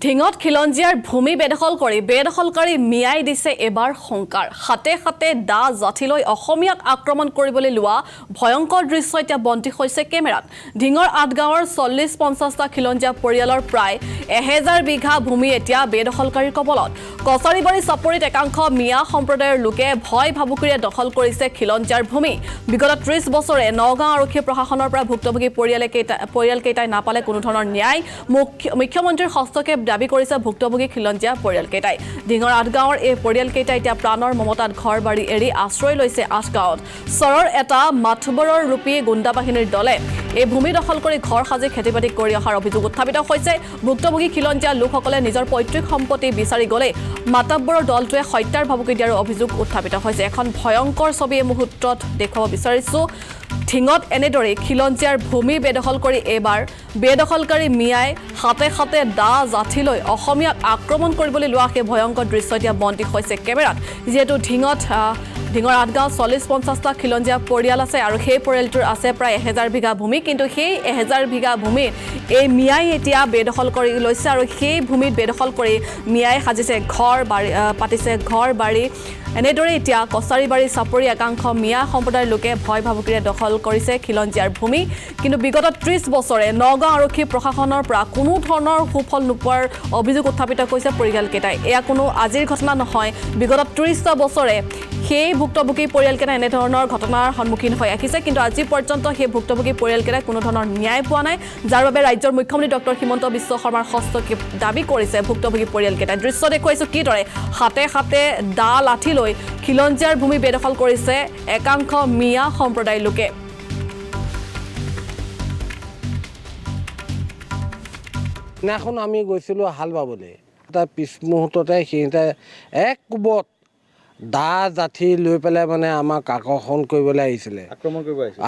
ঢিঙত খিলঞ্জীয়াৰ ভূমি বেদখল কৰি বেদখলকাৰী মিয়াই দিছে এবাৰ শংকাৰ হাতে হাতে দা জাঠিলৈ অসমীয়াক আক্ৰমণ কৰিবলৈ লোৱা ভয়ংকৰ দৃশ্য এতিয়া বন্দী হৈছে কেমেৰাত ঢিঙৰ আঠগাঁৱৰ 40-50টা খিলঞ্জীয়া পৰিয়ালৰ প্ৰায় 1000 বিঘা ভূমি এতিয়া বেদখলকাৰীৰ কবলত কছাৰীবাৰী চাপৰিত একাংশ মিয়া সম্প্ৰদায়ৰ লোকে ভয় ভাবুকিৰে দখল কৰিছে খিলঞ্জীয়াৰ ভূমি বিগত 30 বছৰে নগাঁও আৰক্ষী প্ৰশাসনৰ পৰা ভুক্তভোগী পৰিয়ালকেইটাই নাপালে কোনো ধৰণৰ ন্যায় মুখ্যমন্ত্ৰীৰ হস্তক্ষেপ দাবী কৰিছে ভুক্তভোগী খিলঞ্জীয়া পৰিয়ালকেইটাই ঢিঙৰ আঠগাঁৱৰ এই পৰিয়ালকেইটাই এতিয়া প্ৰাণৰ মমতাত ঘৰ বাৰী এৰি আশ্ৰয় লৈছে আঠগাঁৱত চৰৰ এটা মাথবৰৰ ৰূপী গুণ্ডা বাহিনীৰ দলে এই ভূমি দখল কৰি ঘৰ সাজি খেতিবাতি কৰি অহাৰ অভিযোগ উত্থাপিত হৈছে ভুক্তভোগী খিলঞ্জীয়া লোকসকলে নিজৰ পৈতৃক সম্পত্তি বিচাৰি গলে মাতব্বৰৰ দলটোৱে হত্যাৰ ভাবুকি দিয়াৰ অভিযোগ উত্থাপিত হৈছে এখন ভয়ংকৰ ছবি এই মুহূৰ্তত দেখুৱাব বিচাৰিছো ঢিঙত এনেদৰে খিলঞ্জীয়াৰ ভূমি বেদখল কৰি এবাৰ বেদখলকাৰী মিয়াই হাতে হাতে দা জাঠিলৈ অসমীয়াক আক্ৰমণ কৰিবলৈ লোৱা সেই ভয়ংকৰ দৃশ্য এতিয়া বন্দী হৈছে কেমেৰাত যেহেতু ঢিঙৰ আঠগাঁও 40-50টা খিলঞ্জীয়া পৰিয়াল আছে আৰু সেই পৰিয়ালটোৰ আছে প্ৰায় 1000 বিঘা ভূমি কিন্তু সেই 1000 বিঘা ভূমিত এই মিয়াই এতিয়া বেদখল কৰি লৈছে আৰু সেই ভূমিত বেদখল কৰি মিয়াই সাজিছে ঘৰ বাৰী পাতিছে ঘৰ বাৰী এনেদৰে এতিয়া কছাৰীবাৰী চাপৰি একাংশ মিয়া সম্প্ৰদায়ৰ লোকে ভয় ভাবুকিৰে দখল কৰিছে খিলঞ্জীয়াৰ ভূমি কিন্তু বিগত 30 বছৰে নগাঁও আৰক্ষী প্ৰশাসনৰ পৰা কোনো ধৰণৰ সুফল নোপোৱাৰ অভিযোগ উত্থাপিত কৰিছে পৰিয়ালকেইটাই এয়া কোনো আজিৰ ঘটনা নহয় বিগত 30টা বছৰে সেই ভুক্তভোগী পৰিয়ালকেইটা এনেধৰণৰ ঘটনাৰ সন্মুখীন হৈ আহিছে কিন্তু আজি পৰ্যন্ত সেই ভুক্তভোগী পৰিয়ালকেইটাই কোনো ধৰণৰ ন্যায় পোৱা নাই যাৰ বাবে ৰাজ্যৰ মুখ্যমন্ত্ৰী ডক্টৰ হিমন্ত বিশ্ব শৰ্মাৰ হস্তক্ষেপ দাবী কৰিছে ভুক্তভোগী পৰিয়ালকেইটাই দৃশ্য দেখুৱাইছো কিদৰে হাতে হাতে দা লাঠি লৈ খিলঞ্জীয়াৰ ভূমি বেদখল কৰিছে একাংশ মিয়া সম্প্ৰদায়ৰ লোকে এখন আমি গৈছিলোঁ হাল বাবলৈ তাৰ পিছ মুহূৰ্ততে সিহঁতে এক কোবত দা জাঠি লৈ পেলাই মানে আমাক আকৰ্ষণ কৰিবলৈ আহিছিলে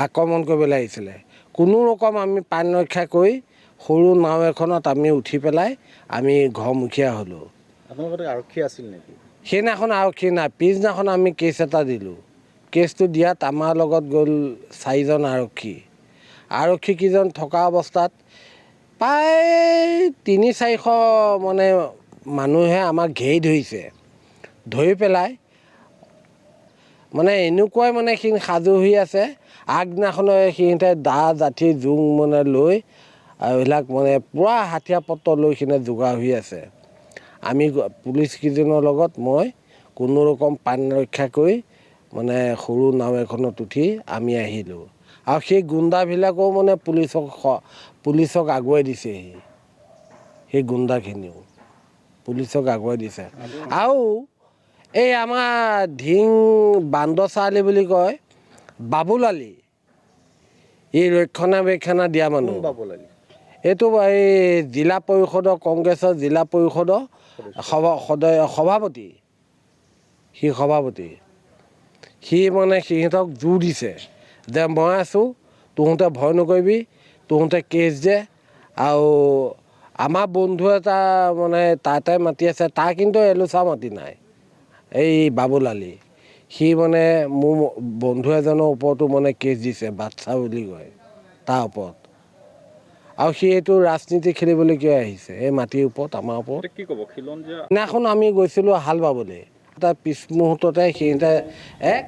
আক্ৰমণ কৰিবলৈ আহিছিলে কোনো ৰকম আমি পানী ৰক্ষা কৰি সৰু নাও এখনত আমি উঠি পেলাই আমি ঘৰমুখীয়া হ'লোঁ আপোনালোকৰ আৰক্ষী আছিল নেকি সেইদিনাখন আৰক্ষী নাই পিছদিনাখন আমি কেছ এটা দিলোঁ কেছটো দিয়াত আমাৰ লগত গ'ল 4জন আৰক্ষীকেইজন থকা অৱস্থাত প্ৰায় 300-400 মানে মানুহে আমাক ঘেৰি ধৰিছে ধৰি পেলাই মানে এনেকুৱাই মানে সিহঁত সাজু হৈ আছে আগদিনাখনে সিহঁতে দা জাঠি জোং মানে লৈ আৰু এইবিলাক মানে পূৰা হাথিয়াৰ পত্ৰ লৈ সিহঁতে যোগাৰ হৈ আছে আমি পুলিচকেইজনৰ লগত মই কোনো ৰকম পানী ৰক্ষা কৰি মানে সৰু নাও এখনত উঠি আমি আহিলোঁ আৰু সেই গুণ্ডাবিলাকেও মানে পুলিচক আগুৱাই দিছে সেই গুণ্ডাখিনিও পুলিচক আগুৱাই দিছে আৰু এই আমাৰ ঢিং বান্দচালি বুলি কয় বাবুল আলী এই ৰক্ষণাবেক্ষণা দিয়া মানুহ এইটো এই জিলা পৰিষদৰ কংগ্ৰেছৰ জিলা পৰিষদৰ সভাপতি সি মানে সিহঁতক জোৰ দিছে যে মই আছোঁ তহঁতে ভয় নকৰিবি তহঁতে কেছ দে আৰু আমাৰ বন্ধু এটা মানে তাতে মাতি আছে তাৰ কিন্তু এলোচা মাতি নাই এই বাবুল আলী সি মানে মোৰ বন্ধু এজনৰ ওপৰতো মানে কেছ দিছে বাচ্চা বুলি কয় তাৰ ওপৰত আৰু সি এইটো ৰাজনীতি খেলিবলৈ কিয় আহিছে এই মাটিৰ ওপৰত আমাৰ ওপৰত কি ক'ব খিলঞ্জীয়া সেইদিনাখন আমি গৈছিলোঁ হাল বাবলৈ তাৰ পিছ মুহূৰ্ততে সিহঁতে এক